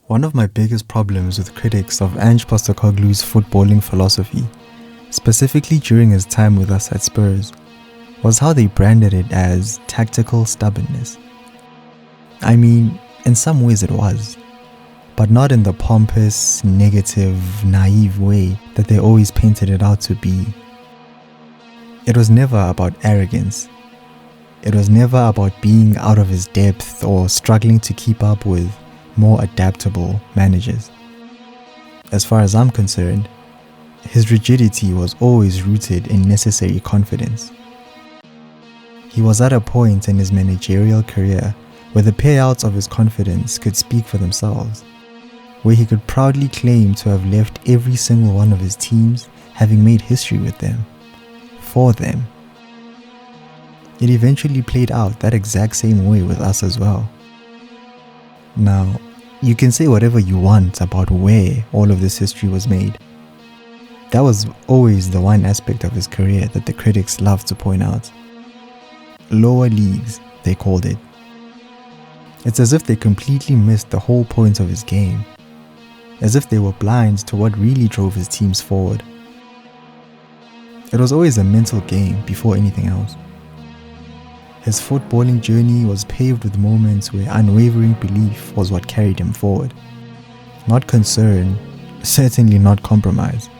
One of my biggest problems with critics of Ange Postecoglou's footballing philosophy, specifically during his time with us at Spurs, was how they branded it as tactical stubbornness. I mean, in some ways it was, but not in the pompous, negative, naive way that they always painted it out to be. It was never about arrogance. It was never about being out of his depth or struggling to keep up with more adaptable managers. As far as I'm concerned, his rigidity was always rooted in necessary confidence. He was at a point in his managerial career where the payouts of his confidence could speak for themselves, where he could proudly claim to have left every single one of his teams having made history with them, for them. It eventually played out that exact same way with us as well. Now, you can say whatever you want about where all of this history was made. That was always the one aspect of his career that the critics loved to point out. Lower leagues, they called it. It's as if they completely missed the whole point of his game, as if they were blind to what really drove his teams forward. It was always a mental game before anything else. His footballing journey was paved with moments where unwavering belief was what carried him forward. Not concern, certainly not compromise.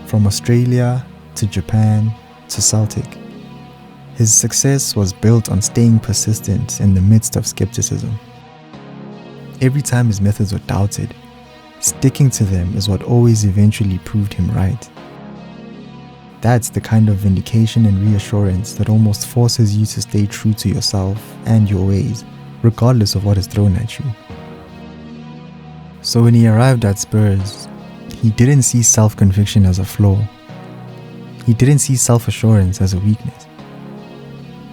From Australia to Japan to Celtic, his success was built on staying persistent in the midst of skepticism. Every time his methods were doubted, sticking to them is what always eventually proved him right. That's the kind of vindication and reassurance that almost forces you to stay true to yourself and your ways, regardless of what is thrown at you. So when he arrived at Spurs, he didn't see self-conviction as a flaw. He didn't see self-assurance as a weakness.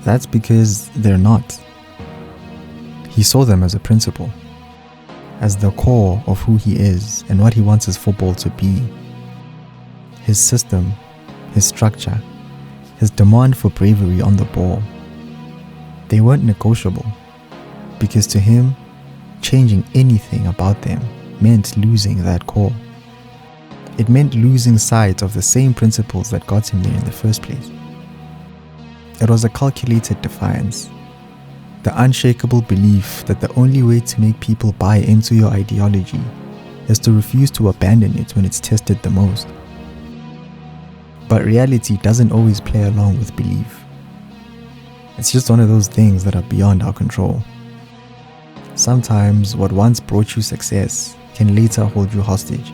That's because they're not. He saw them as a principle, as the core of who he is and what he wants his football to be. His system, his structure, his demand for bravery on the ball. They weren't negotiable, because to him, changing anything about them meant losing that core. It meant losing sight of the same principles that got him there in the first place. It was a calculated defiance, the unshakable belief that the only way to make people buy into your ideology is to refuse to abandon it when it's tested the most. But reality doesn't always play along with belief. It's just one of those things that are beyond our control. Sometimes what once brought you success can later hold you hostage.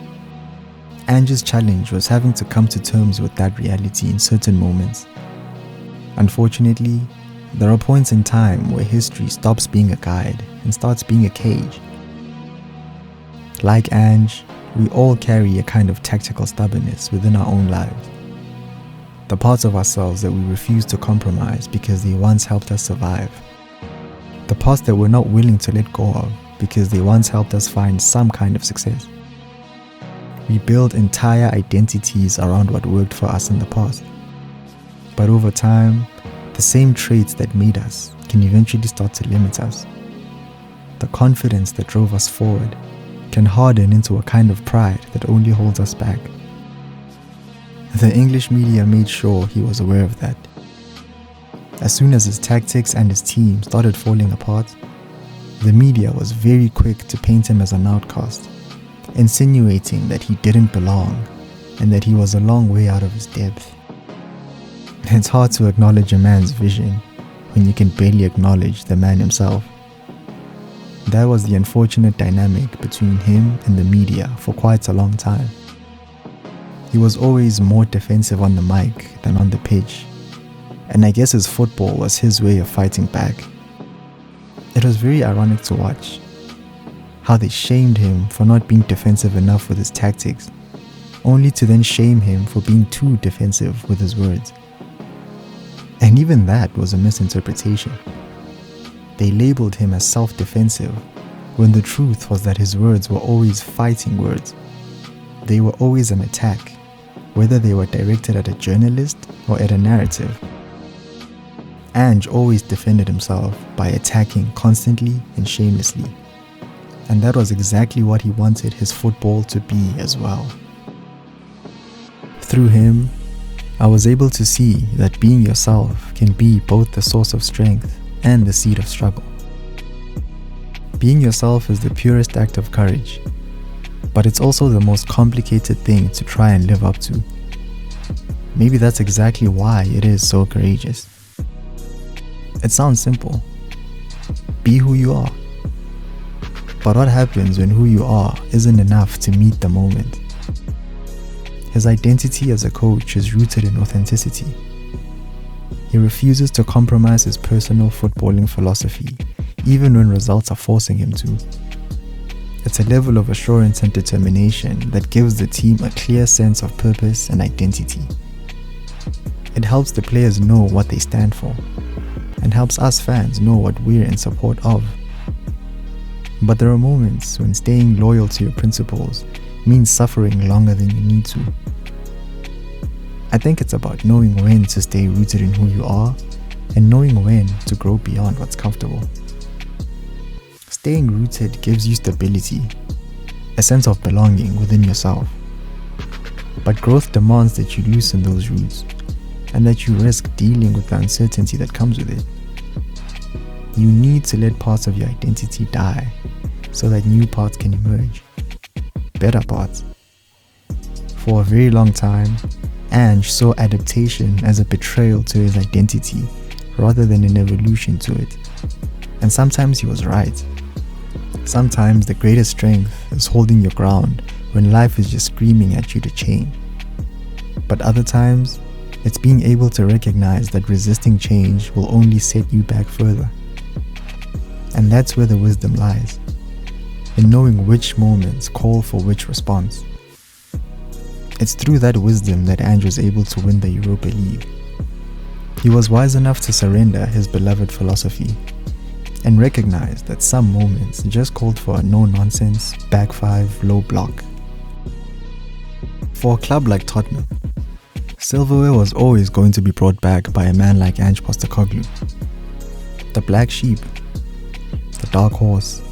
Ange's challenge was having to come to terms with that reality in certain moments. Unfortunately, there are points in time where history stops being a guide and starts being a cage. Like Ange, we all carry a kind of tactical stubbornness within our own lives. The parts of ourselves that we refuse to compromise because they once helped us survive. The parts that we're not willing to let go of because they once helped us find some kind of success. We build entire identities around what worked for us in the past. But over time, the same traits that made us can eventually start to limit us. The confidence that drove us forward can harden into a kind of pride that only holds us back. The English media made sure he was aware of that. As soon as his tactics and his team started falling apart, the media was very quick to paint him as an outcast, insinuating that he didn't belong and that he was a long way out of his depth. It's hard to acknowledge a man's vision when you can barely acknowledge the man himself. That was the unfortunate dynamic between him and the media for quite a long time. He was always more defensive on the mic than on the pitch, and I guess his football was his way of fighting back. It was very ironic to watch how they shamed him for not being defensive enough with his tactics, only to then shame him for being too defensive with his words. And even that was a misinterpretation. They labeled him as self-defensive when the truth was that his words were always fighting words. They were always an attack, whether they were directed at a journalist or at a narrative. Ange always defended himself by attacking constantly and shamelessly. And that was exactly what he wanted his football to be as well. Through him, I was able to see that being yourself can be both the source of strength and the seed of struggle. Being yourself is the purest act of courage, but it's also the most complicated thing to try and live up to. Maybe that's exactly why it is so courageous. It sounds simple. Be who you are. But what happens when who you are isn't enough to meet the moment? His identity as a coach is rooted in authenticity. He refuses to compromise his personal footballing philosophy, even when results are forcing him to. It's a level of assurance and determination that gives the team a clear sense of purpose and identity. It helps the players know what they stand for, and helps us fans know what we're in support of. But there are moments when staying loyal to your principles means suffering longer than you need to. I think it's about knowing when to stay rooted in who you are and knowing when to grow beyond what's comfortable. Staying rooted gives you stability, a sense of belonging within yourself. But growth demands that you loosen those roots and that you risk dealing with the uncertainty that comes with it. You need to let parts of your identity die so that new parts can emerge. Better parts. For a very long time, Ange saw adaptation as a betrayal to his identity rather than an evolution to it. And sometimes he was right. Sometimes the greatest strength is holding your ground when life is just screaming at you to change. But other times, it's being able to recognize that resisting change will only set you back further. And that's where the wisdom lies, in knowing which moments call for which response. It's through that wisdom that Ange was able to win the Europa League. He was wise enough to surrender his beloved philosophy and recognize that some moments just called for a no-nonsense, back five, low block. For a club like Tottenham, silverware was always going to be brought back by a man like Ange Postecoglou. The black sheep, the dark horse,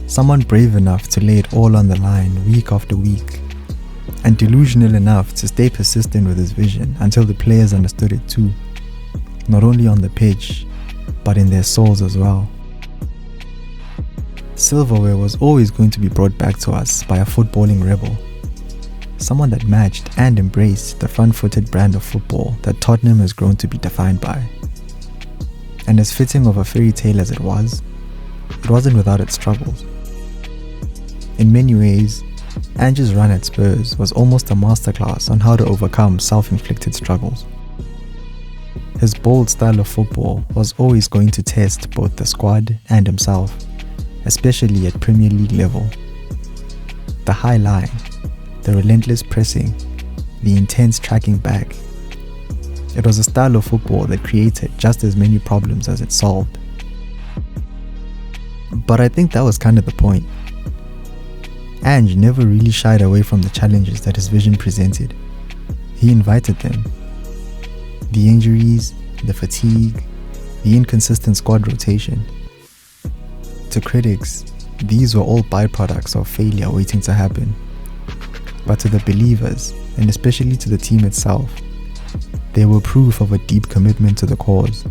someone brave enough to lay it all on the line week after week, and delusional enough to stay persistent with his vision until the players understood it too, not only on the pitch, but in their souls as well. Silverware was always going to be brought back to us by a footballing rebel, someone that matched and embraced the front-footed brand of football that Tottenham has grown to be defined by. And as fitting of a fairy tale as it wasn't without its struggles. In many ways, Ange's run at Spurs was almost a masterclass on how to overcome self-inflicted struggles. His bold style of football was always going to test both the squad and himself, especially at Premier League level. The high line, the relentless pressing, the intense tracking back. It was a style of football that created just as many problems as it solved. But I think that was kind of the point. Ange never really shied away from the challenges that his vision presented. He invited them. The injuries, the fatigue, the inconsistent squad rotation. To critics, these were all byproducts of failure waiting to happen. But to the believers, and especially to the team itself, they were proof of a deep commitment to the cause.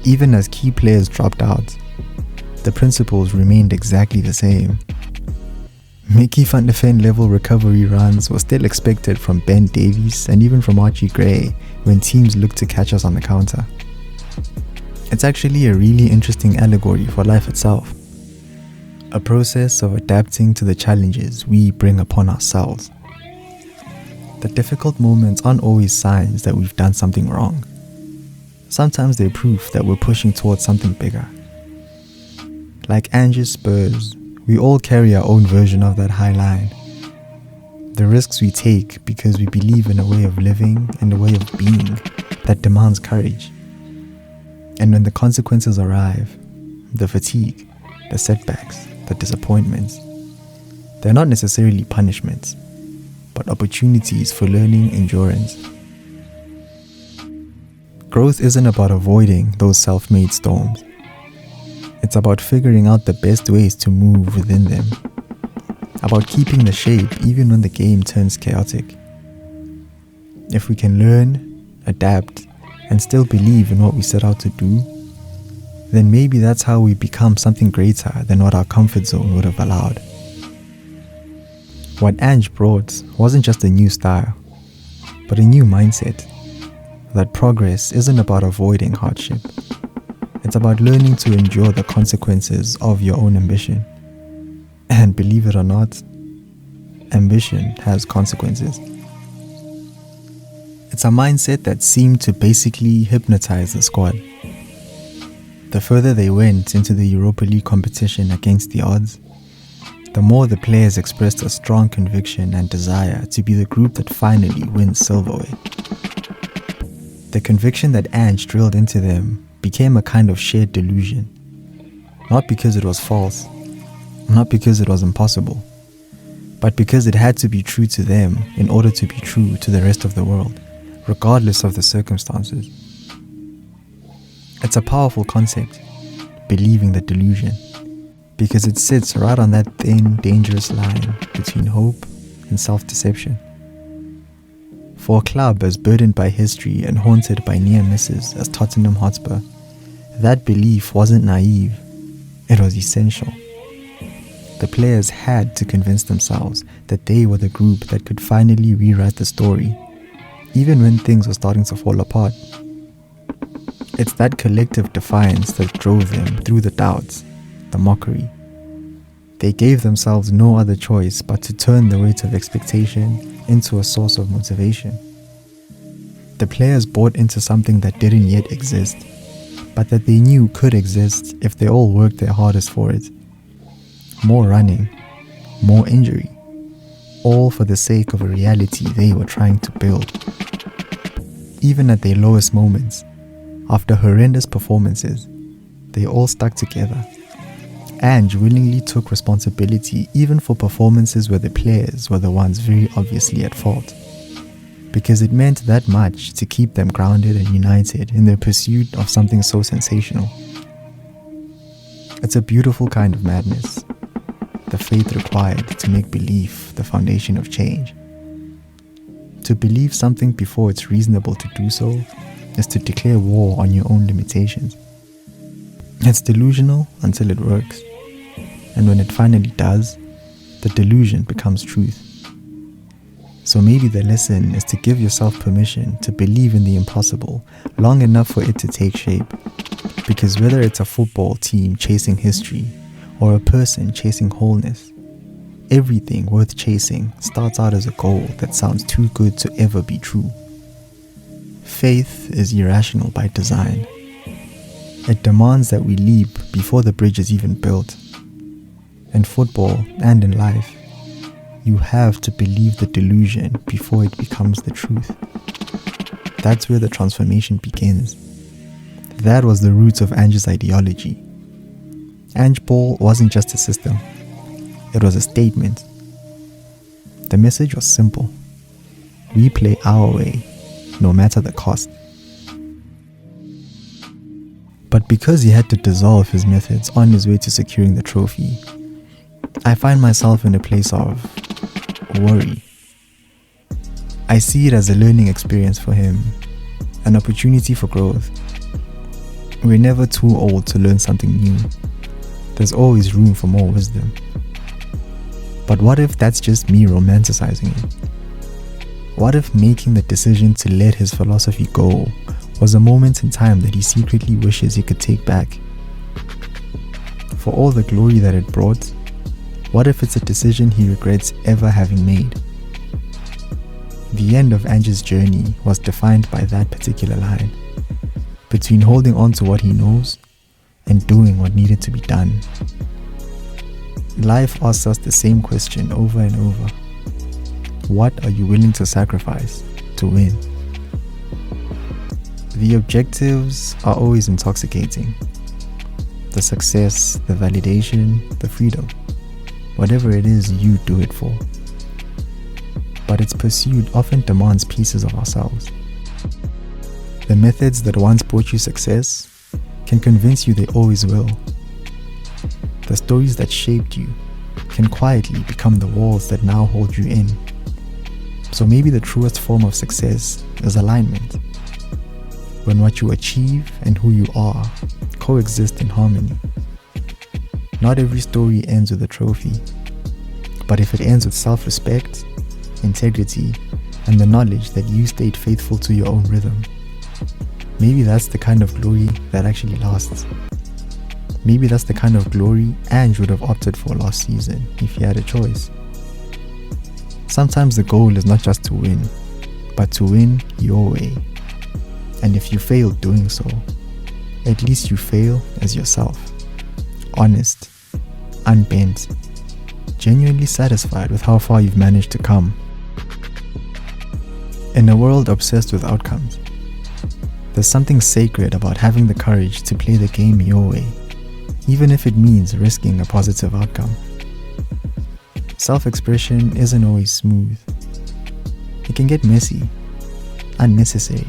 Even as key players dropped out, the principles remained exactly the same. Mickey van der Ven level recovery runs were still expected from Ben Davies and even from Archie Gray when teams looked to catch us on the counter. It's actually a really interesting allegory for life itself. A process of adapting to the challenges we bring upon ourselves. The difficult moments aren't always signs that we've done something wrong. Sometimes they're proof that we're pushing towards something bigger. Like Ange's Spurs, we all carry our own version of that high line. The risks we take because we believe in a way of living and a way of being that demands courage. And when the consequences arrive, the fatigue, the setbacks, the disappointments, they're not necessarily punishments, but opportunities for learning endurance. Growth isn't about avoiding those self-made storms. It's about figuring out the best ways to move within them. About keeping the shape even when the game turns chaotic. If we can learn, adapt, and still believe in what we set out to do, then maybe that's how we become something greater than what our comfort zone would have allowed. What Ange brought wasn't just a new style, but a new mindset. That progress isn't about avoiding hardship. It's about learning to endure the consequences of your own ambition. And believe it or not, ambition has consequences. It's a mindset that seemed to basically hypnotize the squad. The further they went into the Europa League competition against the odds, the more the players expressed a strong conviction and desire to be the group that finally wins silverware. The conviction that Ange drilled into them became a kind of shared delusion. Not because it was false, not because it was impossible, but because it had to be true to them in order to be true to the rest of the world, regardless of the circumstances. It's a powerful concept, believing the delusion, because it sits right on that thin, dangerous line between hope and self-deception. For a club as burdened by history and haunted by near misses as Tottenham Hotspur, that belief wasn't naive, it was essential. The players had to convince themselves that they were the group that could finally rewrite the story, even when things were starting to fall apart. It's that collective defiance that drove them through the doubts, the mockery. They gave themselves no other choice but to turn the weight of expectation into a source of motivation. The players bought into something that didn't yet exist, but that they knew could exist if they all worked their hardest for it. More running, more injury, all for the sake of a reality they were trying to build. Even at their lowest moments, after horrendous performances, they all stuck together. Ange willingly took responsibility even for performances where the players were the ones very obviously at fault, because it meant that much to keep them grounded and united in their pursuit of something so sensational. It's a beautiful kind of madness, the faith required to make belief the foundation of change. To believe something before it's reasonable to do so is to declare war on your own limitations. It's delusional until it works, and when it finally does, the delusion becomes truth. So maybe the lesson is to give yourself permission to believe in the impossible long enough for it to take shape, because whether it's a football team chasing history or a person chasing wholeness, everything worth chasing starts out as a goal that sounds too good to ever be true. Faith is irrational by design. It demands that we leap before the bridge is even built. In football and in life, you have to believe the delusion before it becomes the truth. That's where the transformation begins. That was the roots of Ange's ideology. Ange Ball wasn't just a system, it was a statement. The message was simple. We play our way, no matter the cost. But because he had to dissolve his methods on his way to securing the trophy, I find myself in a place of worry. I see it as a learning experience for him, an opportunity for growth. We're never too old to learn something new. There's always room for more wisdom. But what if that's just me romanticizing it? What if making the decision to let his philosophy go was a moment in time that he secretly wishes he could take back? For all the glory that it brought, what if it's a decision he regrets ever having made? The end of Ange's journey was defined by that particular line, between holding on to what he knows and doing what needed to be done. Life asks us the same question over and over. What are you willing to sacrifice to win? The objectives are always intoxicating. The success, the validation, the freedom. Whatever it is you do it for. But its pursuit often demands pieces of ourselves. The methods that once brought you success can convince you they always will. the stories that shaped you, can quietly become the walls that now hold you in. So maybe the truest form of success is alignment. When what you achieve and who you are coexist in harmony. Not every story ends with a trophy, but if it ends with self-respect, integrity, and the knowledge that you stayed faithful to your own rhythm, maybe that's the kind of glory that actually lasts. Maybe that's the kind of glory Ange would have opted for last season if he had a choice. Sometimes the goal is not just to win, but to win your way. And if you fail doing so, at least you fail as yourself. Honest, unbent, genuinely satisfied with how far you've managed to come. In a world obsessed with outcomes, there's something sacred about having the courage to play the game your way, even if it means risking a positive outcome. Self-expression isn't always smooth. It can get messy, unnecessary,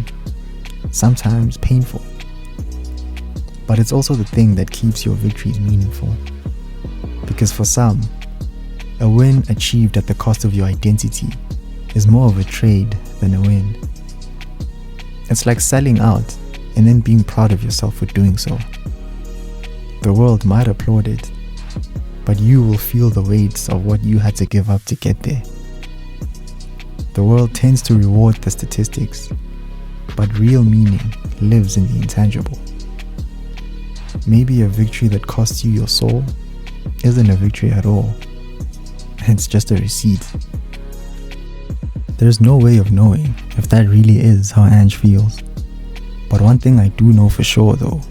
sometimes painful. But it's also the thing that keeps your victories meaningful. Because for some, a win achieved at the cost of your identity is more of a trade than a win. It's like selling out and then being proud of yourself for doing so. The world might applaud it, but you will feel the weight of what you had to give up to get there. The world tends to reward the statistics, but real meaning lives in the intangible. Maybe a victory that costs you your soul isn't a victory at all. It's just a receipt. There's no way of knowing if that really is how Ange feels. But one thing I do know for sure though,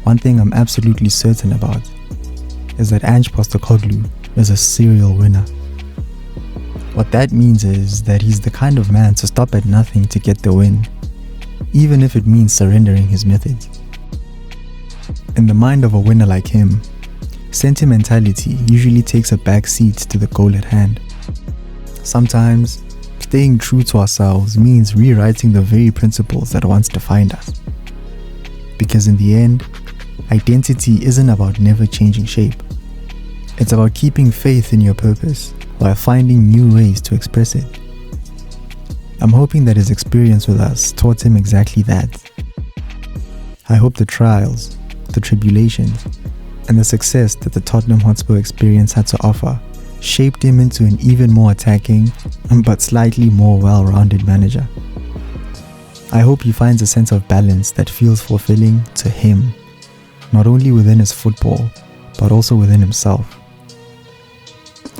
one thing I'm absolutely certain about, is that Ange Postecoglou is a serial winner. What that means is that he's the kind of man to stop at nothing to get the win, even if it means surrendering his methods. In the mind of a winner like him, sentimentality usually takes a back seat to the goal at hand. Sometimes, staying true to ourselves means rewriting the very principles that once defined us. Because in the end, identity isn't about never changing shape. It's about keeping faith in your purpose while finding new ways to express it. I'm hoping that his experience with us taught him exactly that. I hope the trials, the tribulations, and the success that the Tottenham Hotspur experience had to offer shaped him into an even more attacking, but slightly more well-rounded manager. I hope he finds a sense of balance that feels fulfilling to him, not only within his football, but also within himself.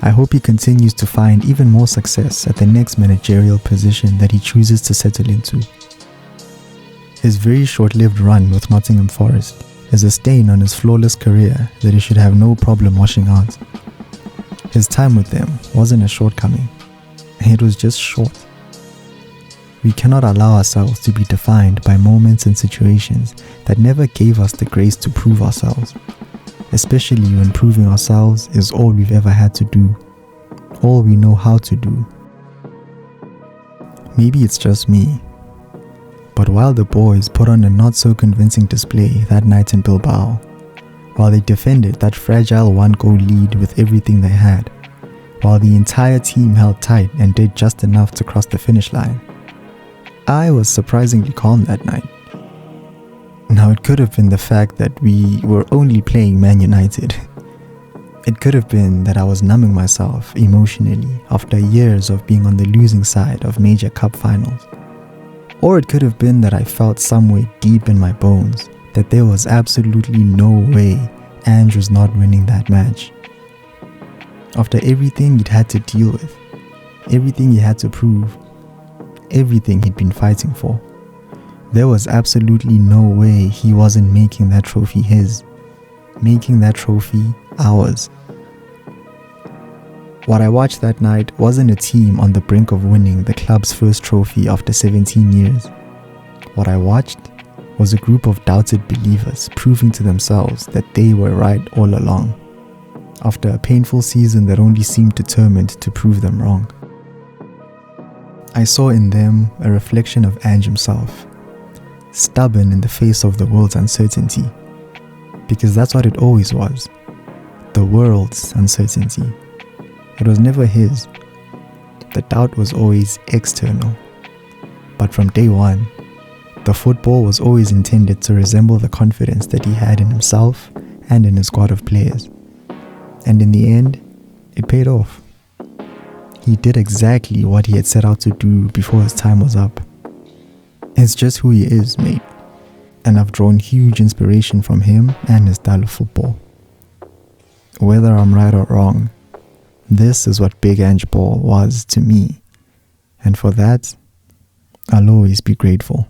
I hope he continues to find even more success at the next managerial position that he chooses to settle into. His very short-lived run with Nottingham Forest is a stain on his flawless career that he should have no problem washing out. His time with them wasn't a shortcoming, it was just short. We cannot allow ourselves to be defined by moments and situations that never gave us the grace to prove ourselves, especially when proving ourselves is all we've ever had to do, all we know how to do. Maybe it's just me, but while the boys put on a not so convincing display that night in Bilbao, while they defended that fragile one-goal lead with everything they had, while the entire team held tight and did just enough to cross the finish line, I was surprisingly calm that night. Now it could have been the fact that we were only playing Man United. It could have been that I was numbing myself emotionally after years of being on the losing side of major cup finals. Or it could have been that I felt somewhere deep in my bones that there was absolutely no way Ange was not winning that match. After everything he'd had to deal with, everything he had to prove, everything he'd been fighting for, there was absolutely no way he wasn't making that trophy his, making that trophy ours. What I watched that night wasn't a team on the brink of winning the club's first trophy after 17 years. What I watched was a group of doubted believers proving to themselves that they were right all along, after a painful season that only seemed determined to prove them wrong. I saw in them a reflection of Ange himself, stubborn in the face of the world's uncertainty, because that's what it always was. the world's uncertainty. It was never his. The doubt was always external. But from day one, the football was always intended to resemble the confidence that he had in himself and in his squad of players. And in the end, it paid off. He did exactly what he had set out to do before his time was up. It's just who he is, mate. And I've drawn huge inspiration from him and his style of football. Whether I'm right or wrong, this is what Big Ange Ball was to me. And for that, I'll always be grateful.